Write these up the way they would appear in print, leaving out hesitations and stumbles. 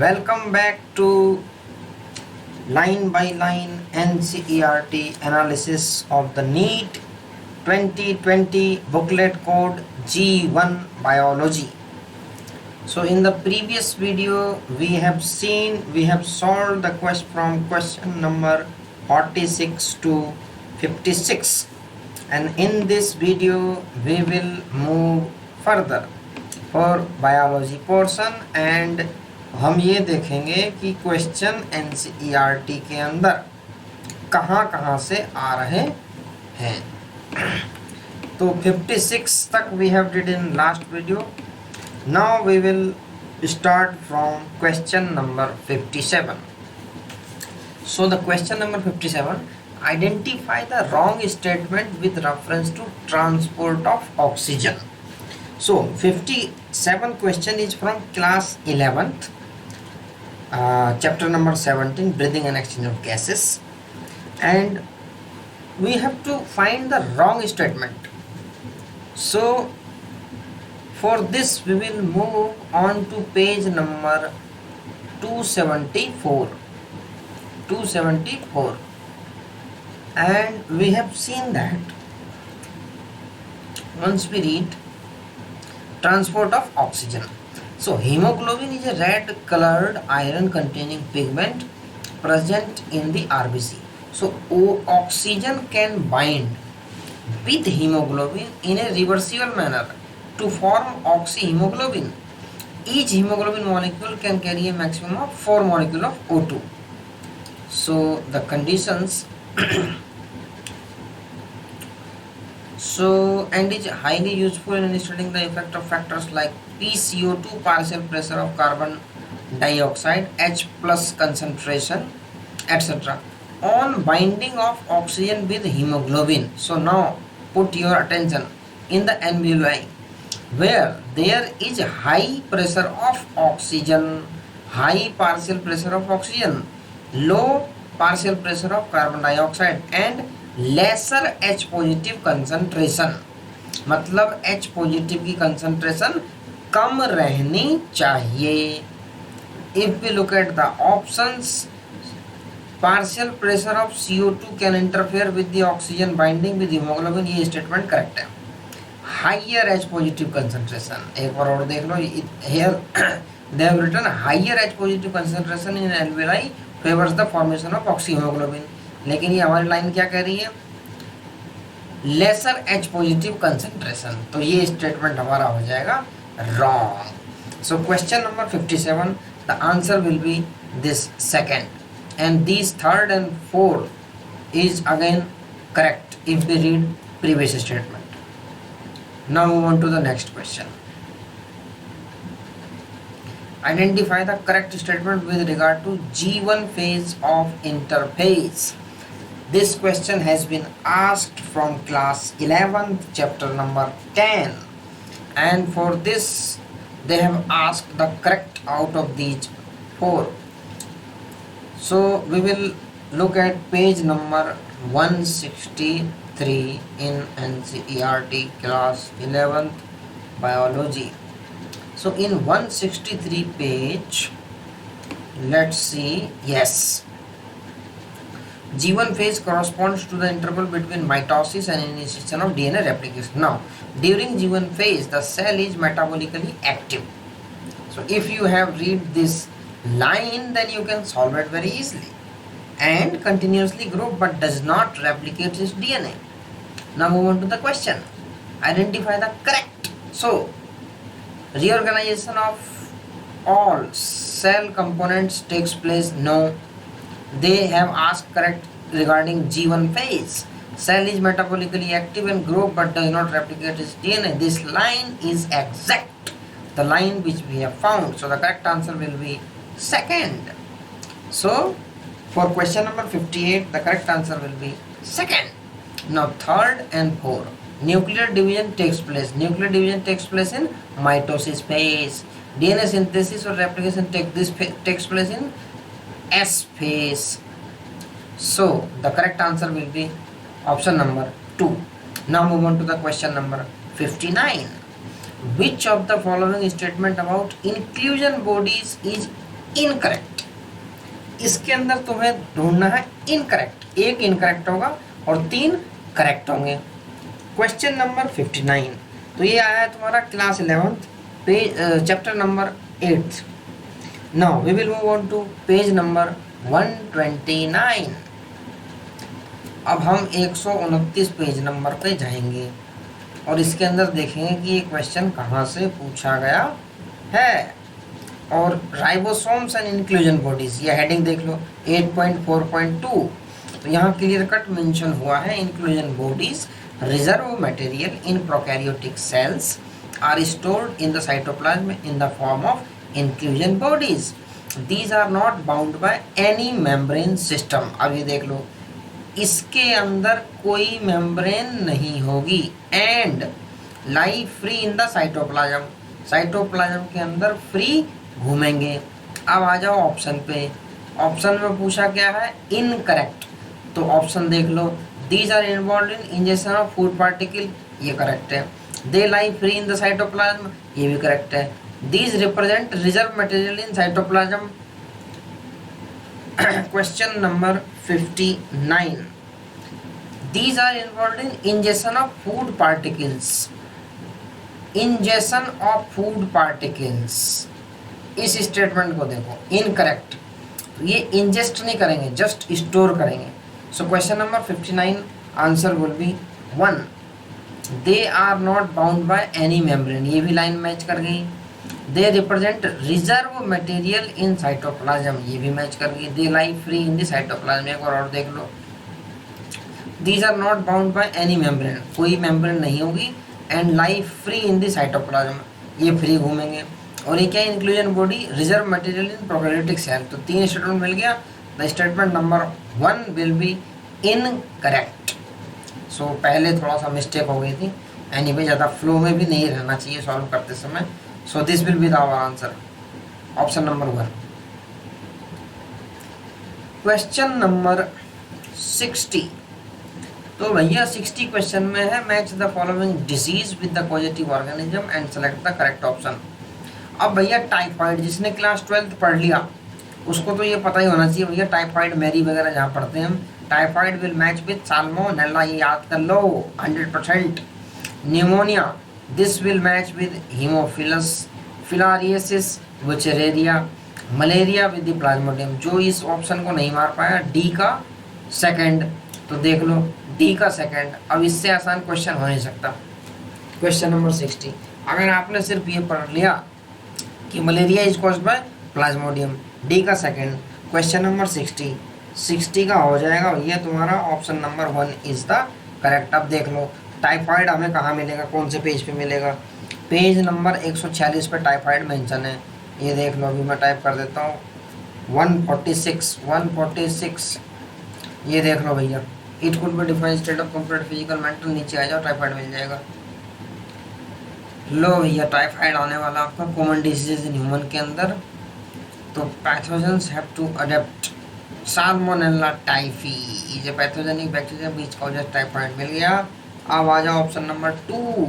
Welcome back to line by line NCERT analysis of the NEET 2020 booklet code G1 Biology. So in the previous video we have solved the quest from question number 46 to 56, and in this video we will move further for biology portion and हम ये देखेंगे कि question NCERT के अंदर कहाँ से आ रहे हैं। तो 56 तक we have did in last video. Now we will start from question number 57. So the question number 57, identify the wrong statement with reference to transport of oxygen. So 57 question is from class 11th, chapter number 17, breathing and exchange of gases, and we have to find the wrong statement. So for this we will move on to page number 274, and we have seen that once we read transport of oxygen. So hemoglobin is a red colored iron containing pigment present in the RBC. So oxygen can bind with hemoglobin in a reversible manner to form oxyhemoglobin. Each hemoglobin molecule can carry a maximum of 4 molecules of O2. So the conditions and is highly useful in studying the effect of factors like PCO2, partial pressure of carbon dioxide, H plus concentration, etc. on binding of oxygen with hemoglobin. So now put your attention in the alveoli where there is high pressure of oxygen, high partial pressure of oxygen, low partial pressure of carbon dioxide and lesser H positive concentration. मतलब H positive की concentration कम रहनी चाहिए. If we look at the options, partial pressure of CO2 can interfere with the oxygen binding with hemoglobin. ये statement correct है. Higher H positive concentration, एक बार और देख लो. Here they have written higher H positive concentration in alveoli favors the formation of oxyhemoglobin. लेकिन ये हमारी line क्या कह रही है? Lesser H positive concentration. तो ये स्टेटमेंट हमारा हो जाएगा wrong. So question number 57, the answer will be this second, and this third and fourth is again correct if we read previous statement. Now move on to the next question. Identify the correct statement with regard to G1 phase of interphase. This question has been asked from class 11th, chapter number 10, and for this they have asked the correct out of these 4. So we will look at page number 163 in NCERT class 11th biology. So in 163 page, let's see, yes, G1 phase corresponds to the interval between mitosis and initiation of DNA replication. Now, during G1 phase, the cell is metabolically active. So if you have read this line, then you can solve it very easily. And continuously grow but does not replicate its DNA. Now move on to the question. Identify the correct. So reorganization of all cell components takes place. No, they have asked correct regarding G1 phase. Cell is metabolically active and grow but does not replicate its DNA. This line is exact, the line which we have found. So the correct answer will be second. So for question number 58, the correct answer will be second. Now third and fourth, nuclear division takes place. Nuclear division takes place in mitosis phase. DNA synthesis or replication takes place in S phase. So the correct answer will be option number 2. Now move on to the question number 59. Which of the following statement about inclusion bodies is incorrect. इसके अंदर तुम्हें ढूंढना है incorrect, एक incorrect होगा और 3 correct होंगे। Question number 59, तो ये आया है तुम्हारा class 11th page, chapter number 8। Now we will move on to page number 129। अब हम 129 पेज नंबर पे जाएंगे और इसके अंदर देखेंगे कि ये क्वेश्चन कहाँ से पूछा गया है। और राइबोसोम्स एंड इंक्लूजन बॉडीज, ये हेडिंग देख लो 8.4.2। तो यहाँ क्लियर कट मेंशन हुआ है inclusion bodies reserve material in prokaryotic cells are stored in the cytoplasm in the form of inclusion bodies. These are not bound by any membrane system. अब ये देख लो, इसके अंदर कोई मेम्ब्रेन नहीं होगी and lie free in the cytoplasm, cytoplasm के अंदर फ्री घूमेंगे। अब आ जाओ ऑप्शन पे। ऑप्शन में पूछा क्या है, इनकरेक्ट। तो ऑप्शन देख लो, these are involve in injection of food particle, ये करेक्ट है। They lie free in the cytoplasm, ये भी करेक्ट है। These represent reserve material in cytoplasm. Question number 59, these are involved in ingestion of food particles, ingestion of food particles। इस statement को देखो, incorrect. ये ingest नहीं करेंगे, जस्ट स्टोर करेंगे। So question number 59 answer will be 1। They are not bound by any membrane, ये भी line match कर गई। They represent reserve material in cytoplasm, ये भी मैच कर गई। They lie free in the cytoplasm, एक और देख लो। These are not bound by any membrane, कोई मेम्ब्रेन नहीं होगी। And lie free in the cytoplasm, ये फ्री घूमेंगे। और ये क्या, inclusion body reserve material in prokaryotic cell. तो 3 स्टेटमेंट मिल गया। The statement number 1 will be incorrect. So पहले थोड़ा सा मिस्टेक हो गई थी, एनीवे ज़्यादा फ्लो में भी नहीं रहना चाहिए सॉल्व करते समय। So this will be the our answer, option number 1। Question number 60, तो भैया 60 क्वेश्चन में है match the following disease with the positive organism and select the correct option. अब भैया टाइफाइड, जिसने क्लास 12th पढ़ लिया उसको तो ये पता ही होना चाहिए भैया, टाइफाइड मैरी वगैरह जहाँ पढ़ते हैं हम। Typhoid will match with salmonella, ये याद कर लो 100%। Pneumonia, this will match with haemophilus filariasis wuchereria. Malaria with the plasmodium. जो इस ऑप्शन को नहीं मार पाया, डी का सेकंड, तो देख लो डी का सेकंड। अब इससे आसान क्वेश्चन हो नहीं सकता। क्वेश्चन नंबर 60, अगर आपने सिर्फ ये पढ़ लिया कि malaria is caused by Plasmodium, D का सेकंड। क्वेश्चन नंबर 60 का हो जाएगा भैया तुम्हारा option number 1 is the correct. अब देख लो टाइफाइड हमें कहाँ मिलेगा, कौन से पेज पे मिलेगा। पेज नंबर 146 पे टाइफाइड मेंशन है, ये देख लो। अभी मैं टाइप कर देता हूँ 146। ये देख लो भैया, it could be defined state of complete physical mental, नीचे आ जाओ टाइफाइड मिल जाएगा। लो भैया टाइफाइड आने वाला आपका कॉमन डिजीज इन ह्यूमन के अंदर। तो pathogens have to adapt salmonella typhi is a pathogenic bacteria which causes typhoid, मिल गया। अब आ जाओ ऑप्शन नंबर 2।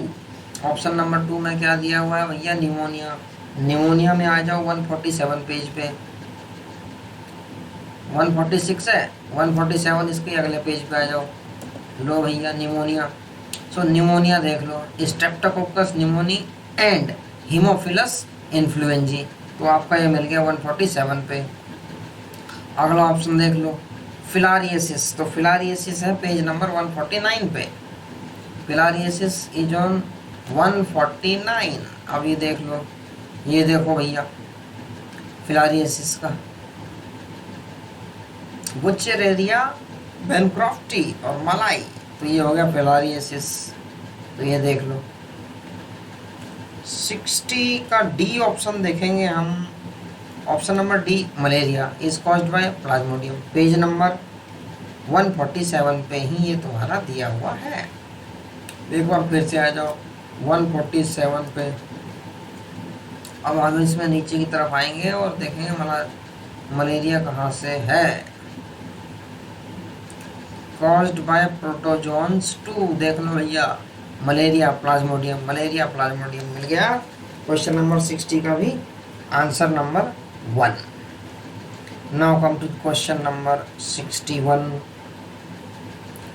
ऑप्शन नंबर 2 में क्या दिया हुआ है भैया, निमोनिया। निमोनिया में आ जाओ 147 पेज पे। 146 है, 147 इसके अगले पेज पे आ जाओ। लो भैया निमोनिया। सो निमोनिया देख लो, streptococcus pneumoniae and haemophilus influenzae. तो आपका ये मिल गया 147 पे। अगला ऑप्शन देख लो फिलारियसिस। तो फिलारियसिस है पेज नंबर 149 पे। फिलारियसिस इज ऑन 149। अब ये देख लो, ये देखो भैया फिलारियसिस का बुचेरेरिया, बेनक्रॉफ्टी और मलाई। तो ये हो गया फिलारियसिस। तो ये देख लो 60 का डी ऑप्शन देखेंगे हम। Option number D malaria is caused by Plasmodium, page number 147 पे ही ये तुम्हारा दिया हुआ है। एक बार फिर से आ जाओ 147 पे। अब हम इसमें नीचे की तरफ आएंगे और देखेंगे मलेरिया कहाँ से है। कॉज्ड बाय प्रोटोजोन्स 2, देख लो भैया मलेरिया प्लाज्मोडियम, मलेरिया प्लाज्मोडियम मिल गया। क्वेश्चन नंबर 60 का भी answer number 1। Now come to question number 61.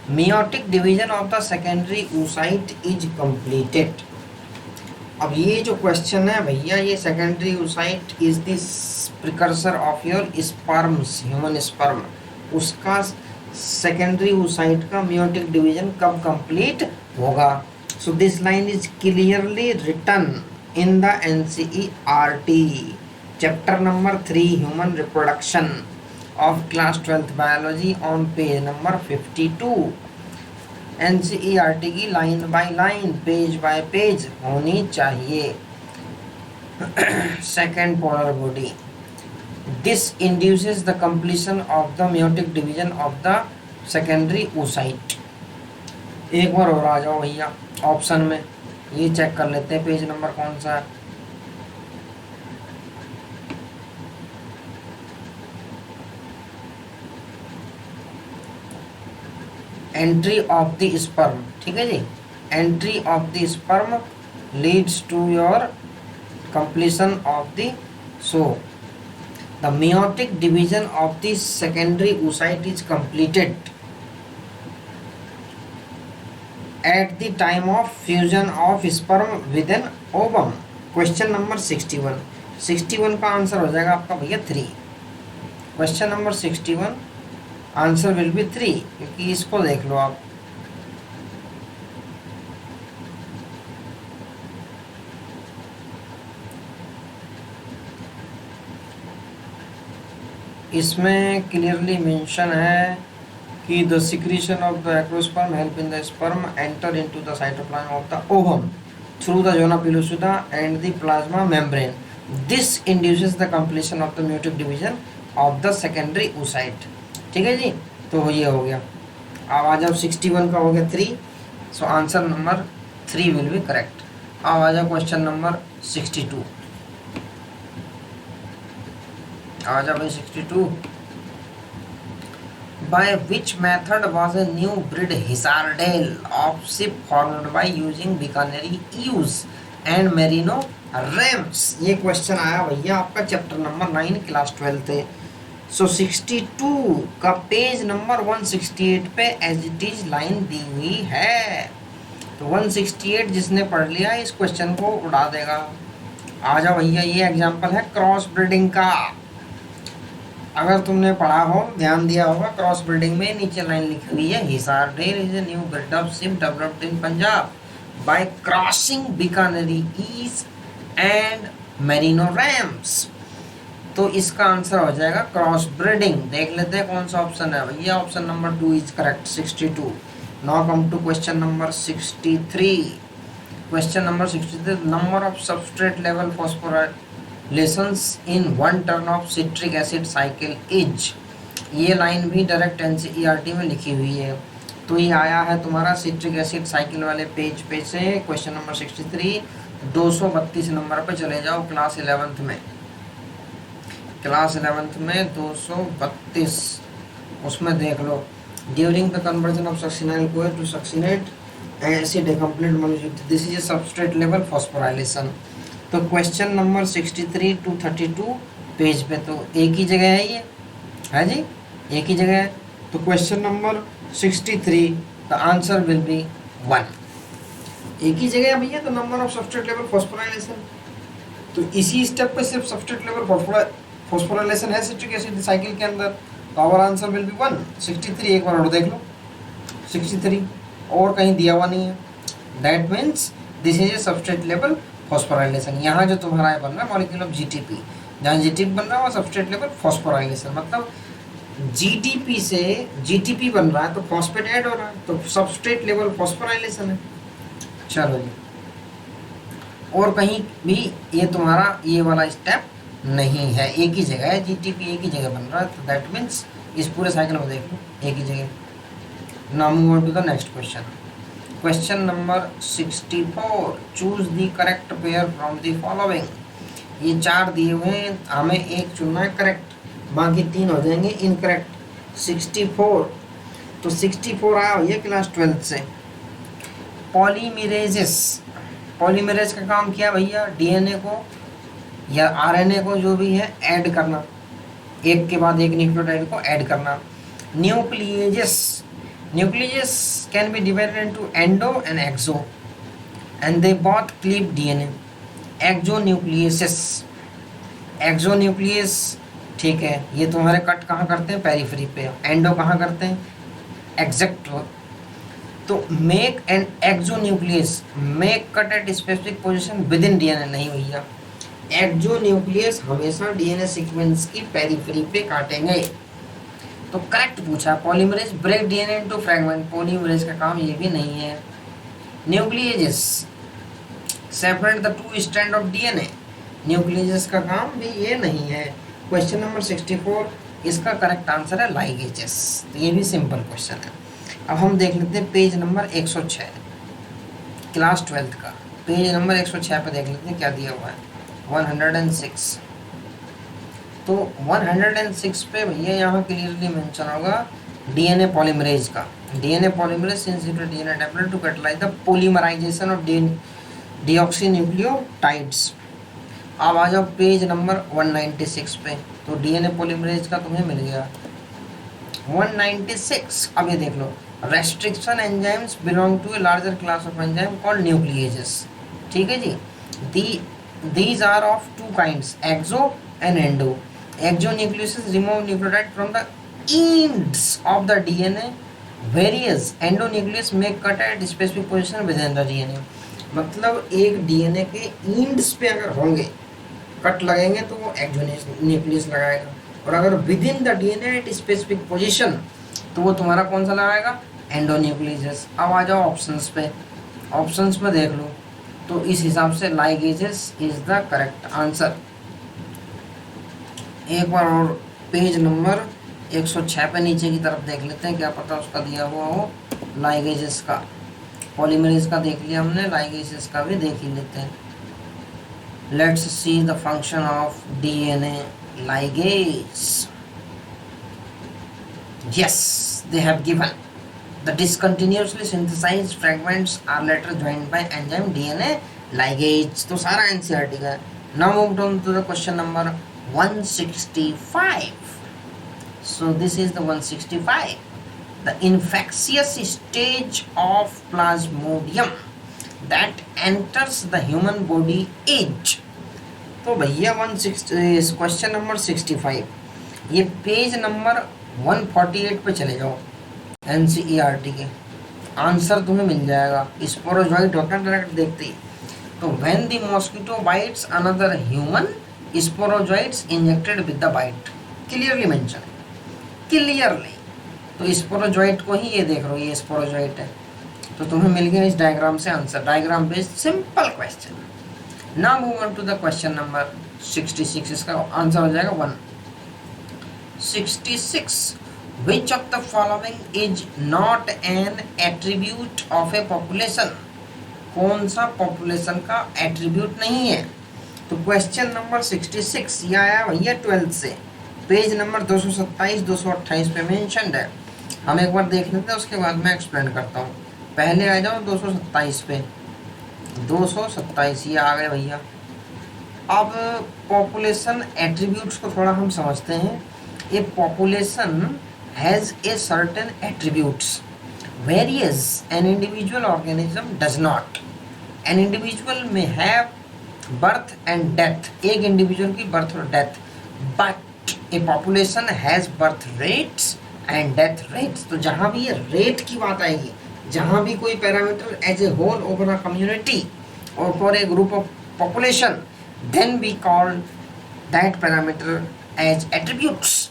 Meiotic division of the secondary oocyte is completed. अब ये जो क्वेश्चन है भैया, ये secondary oocyte is this precursor of your sperms, human sperm, उसका सेकेंडरी oocyte का meiotic डिवीजन कब कंप्लीट होगा. So this line is clearly written in the NCERT chapter number 3 human reproduction of class 12th biology on page number 52. NCERT की line by line, page bye page होनी चाहिए. Second polar body, this induces the completion of the meiotic division of the secondary oocyte. एक बार और आ जाओ भैया option में, ये check कर लेते हैं पेज नंबर कौन सा है. एंट्री ऑफ द स्पर्म, ठीक है जी. Entry of the sperm leads to your completion of the, so the meiotic division of the secondary oocyte is completed at the time of fusion of sperm with an ovum. Question number 61. 61 का answer हो जाएगा आपका भैया 3. Question number 61 answer will be 3, क्योंकि इसको देख लो आप. इसमें क्लियरली मेंशन है कि the secretion of the acrosperm help in the sperm enter into the cytoplasm of the ovum through the zona pellucida and the plasma membrane. This induces the completion of the meiotic division of the secondary oocyte. ठीक है जी, तो ये हो गया. अब आ जाओ 61 का हो गया 3, so answer number 3 will B correct. अब आ जाओ क्वेश्चन नंबर 62. आ जाओ भाई 62. By which method was a new breed Hisardale of sheep formed by using Bikaneri ewes and merino rams. ये क्वेश्चन आया भैया आपका चैप्टर नंबर 9 क्लास 12 थे. सो 62 का पेज नंबर 168 पे एज इट इज लाइन दी हुई है. तो 168 जिसने पढ़ लिया इस क्वेश्चन को उड़ा देगा. आ जाओ भैया, ये एग्जांपल है क्रॉस ब्रीडिंग का. अगर तुमने पढ़ा हो, ध्यान दिया होगा, क्रॉस ब्रीडिंग में नीचे लाइन लिखी हुई है, Hisardale is a new breed of sheep developed in Punjab by crossing Bikaneri ewes and merino rams. तो इसका आंसर हो जाएगा क्रॉस ब्रीडिंग. देख लेते हैं कौन सा ऑप्शन है भैया. Option number 2 is correct. 62. Now come to question number 63. Question number 63, number of substrate level phosphorylations in one turn of citric acid cycle is. ये लाइन भी डायरेक्ट NCERT में लिखी हुई है. तो ये आया है तुम्हारा सिट्रिक एसिड साइकिल वाले पेज पे से. क्वेश्चन नंबर 63 232 नंबर पे चले जाओ क्लास 11th में. क्लास 11th में 232, उसमें देख लो. During the conversion of succinyl CoA to succinate acid complete monolith, this is a substrate level phosphorylation. तो क्वेश्चन नंबर 63 to 32 पेज पे तो एक ही जगह है, ये है जी, एक ही जगह है. तो question number 63 the answer will be 1. एक ही जगह है भैया. तो number of substrate level phosphorylation, तो इसी स्टेप पे सिर्फ सबस्ट्रेट लेवल फॉस्फोराइलेशन है सिट्रिक एसिड साइकिल के अंदर. तो आवर आंसर विल बी 1. 63 एक बार और देख लो. 63 और कहीं दिया हुआ नहीं है. That means this is a substrate level phosphorylation. यहाँ जो तुम्हारा बन रहा है मॉलिक्यूल ऑफ GTP, जहाँ GTP बन रहा है वो सबस्ट्रेट लेवल फॉस्फोराइलेशन, मतलब GTP से GTP बन रहा है तो फॉस्फेट ऐड हो रहा है, तो सबस्ट्रेट लेवल फॉस्फोराइलेशन है. चलो जी, और कहीं भी ये तुम्हारा ये वाला स्टेप नहीं है, एक ही जगह है. GTP एक ही जगह बन रहा है, तो दैट मीन्स इस पूरे साइकिल में देख लो एक ही जगह. Now move on to the next question. Question number 64, choose the correct pair from the following. ये 4 दिए हुए हैं, हमें एक चुनना है करेक्ट, बाकी 3 हो जाएंगे इनकरेक्ट. 64, तो 64 आया भैया क्लास 12 से. पॉलीमरेजेस, पॉलीमरेज का काम किया भैया DNA को या RNA को जो भी है ऐड करना. एक के बाद एक न्यूक्लियोटाइड को ऐड करना। Nucleases can be divided into endo and exo and they both cleave DNA. Exonuclease, ठीक है, ये तुम्हारे कट कहाँ करते हैं, पेरिफेरी पे। एंडो कहाँ करते हैं, एग्जैक्ट। तो make an exonuclease make cut at specific position with in DNA, नहीं भैया, एक्सोन्यूक्लियस हमेशा डीएनए सीक्वेंस की पेरिफेरी पे काटेंगे। तो करेक्ट पूछा। Polymerase break DNA into fragment, polymerase का काम ये भी नहीं है। Nucleases separate the two strand of DNA, nucleases का काम भी ये नहीं है। क्वेश्चन नंबर 64, इसका करेक्ट आंसर है लाइगेजेस। तो ये भी सिंपल क्वेश्चन है। अब हम देख लेते हैं पेज नंबर 106, क्लास 12 का पेज नंबर 106 पे देख लेते हैं क्या दिया हुआ है। 106, तो 106 पे भैया यहाँ क्लियरली मेंशन होगा डीएनए पॉलीमरेज का। DNA polymerase sensitive DNA tablet to catalyse the polymerisation of deoxynucleotides. अब आ जाओ पेज नंबर 196 पे, तो डीएनए पॉलीमरेज का तुम्हें मिल गया। 196, अब ये देख लो, restriction enzymes belong to a larger class of enzyme called nucleases, ठीक है जी। These are of two kinds, exo and endo. Exonuclease remove nucleotide from the ends of the DNA, whereas endonucleus may cut at specific position within the DNA। मतलब एक DNA के ends पे अगर होंगे, cut लगेंगे तो वो एक्सोन्यूक्लियस लगाएगा, और अगर with in the DNA at specific position तो वो तुम्हारा कौन सा लगाएगा, एंडोन्यूक्लियस। अब आ जाओ ऑप्शंस पे, ऑप्शंस में देख लो, तो इस हिसाब से ligases is the correct answer. एक बार और पेज नंबर 106 पे नीचे की तरफ देख लेते हैं, क्या पता उसका दिया हुआ हो लाइगेजेस का। पॉलीमरेज का देख लिया हमने, लाइगेजेस का भी देख ही लेते हैं। Let's see the function of DNA ligase। Yes, they have given the discontinuously synthesized fragments are later joined by enzyme DNA ligase। तो सारा एनसीईआरटी का है। Now move on to the question number 165। So this is the 165, the infectious stage of plasmodium that enters the human body is। तो भैया 160 question number 65, ये page number 148 पे चले जाओ, एनसीईआरटी के आंसर तुम्हें मिल जाएगा। स्पोरोजोइट होता है डायरेक्ट देखते ही। तो when the mosquito bites another human, sporozoites injected with the bite, clearly mention है, क्लियरली। तो स्पोरोजोइट को ही ये देख रहे हो, ये स्पोरोजोइट है। तो तुम्हें मिल गया इस डायग्राम से answer, diagram based simple question. Now move on to the question number 66, इसका आंसर हो जाएगा 166। Which of the following is not an attribute of a population? कौन सा पॉपुलेशन का एट्रीब्यूट नहीं है? तो क्वेश्चन नंबर 66 ये आया भैया 12th से, पेज नंबर 227 228 पे मेंशन्ड है। हम एक बार देख लेते हैं, उसके बाद मैं एक्सप्लेन करता हूँ। पहले आ जाओ 227 पे, 227 ये आ गए भैया। अब पॉपुलेशन एट्रीब्यूट्स को थोड़ा हम समझते हैं। ए population has a certain attributes whereas an individual organism does not। an individual may have birth and death, एक इंडिविजुअल की बर्थ और death, but A population has birth rates and death rates. तो जहाँ भी ये रेट की बात आएगी, जहाँ भी कोई parameter as a whole over a community और for a group of population, then we call that parameter as attributes।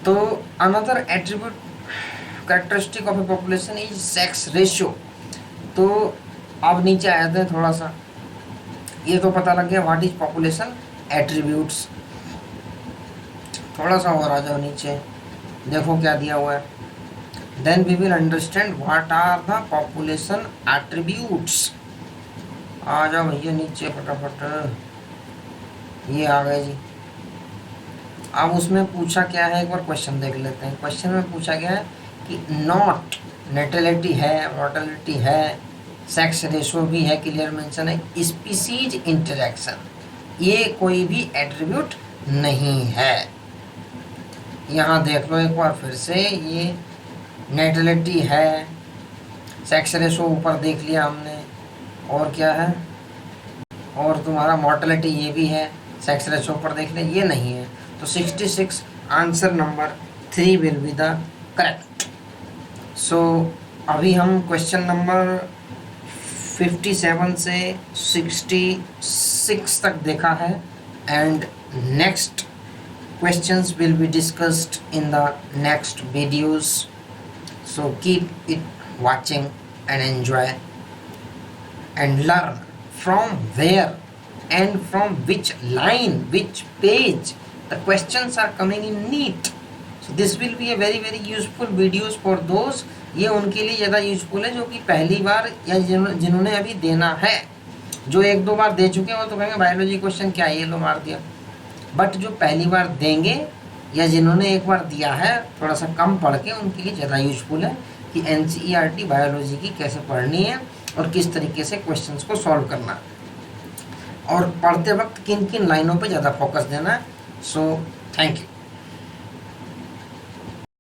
तो another attribute characteristic of a population is sex ratio। तो अब नीचे आ जाते हैं थोड़ा सा, ये तो पता लग गया व्हाट इज पॉपुलेशन एट्रीब्यूट्स। थोड़ा सा और आ जाओ नीचे, देखो क्या दिया हुआ है। Then we will understand what are the population attributes. आ जाओ भैया नीचे फटाफट, ये आ गए जी। अब उसमें पूछा क्या है, एक बार क्वेश्चन देख लेते हैं। क्वेश्चन में पूछा गया है कि नॉट नेटेलिटी है, मॉर्टेलिटी है, सेक्स रेशो भी है, क्लियर मेंशन है, स्पीसीज इंटरेक्शन, ये कोई भी एट्रीब्यूट नहीं है। यहाँ देख लो एक बार फिर से, ये नेटलिटी है, सेक्स रेशो ऊपर देख लिया हमने, और क्या है, और तुम्हारा मॉर्टेलिटी ये भी है, सेक्स रेशो ऊपर देख लिया, ये नहीं है। तो 66 answer number 3 will be the correct. So अभी हम क्वेश्चन नंबर 57 से 66 तक देखा है, and next questions will be discussed in the next videos, so keep it watching and enjoy and learn from where and from which line, which page the questions are coming in NEET. So this will be a very useful videos for those, ये उनके लिए ज़्यादा useful है जो कि पहली बार या जिन्होंने अभी देना है। जो एक दो बार दे चुके हैं वो तो कहेंगे बायोलॉजी क्वेश्चन क्या है, ये लो मार दिया। बट जो पहली बार देंगे या जिन्होंने एक बार दिया है थोड़ा सा कम पढ़ के, उनके लिए ज़्यादा यूजफुल है कि NCERT बायोलॉजी की कैसे पढ़नी है और किस तरीके से क्वेश्चंस को सॉल्व करना है और पढ़ते वक्त किन किन लाइनों पे ज़्यादा फोकस देना है। So thank you.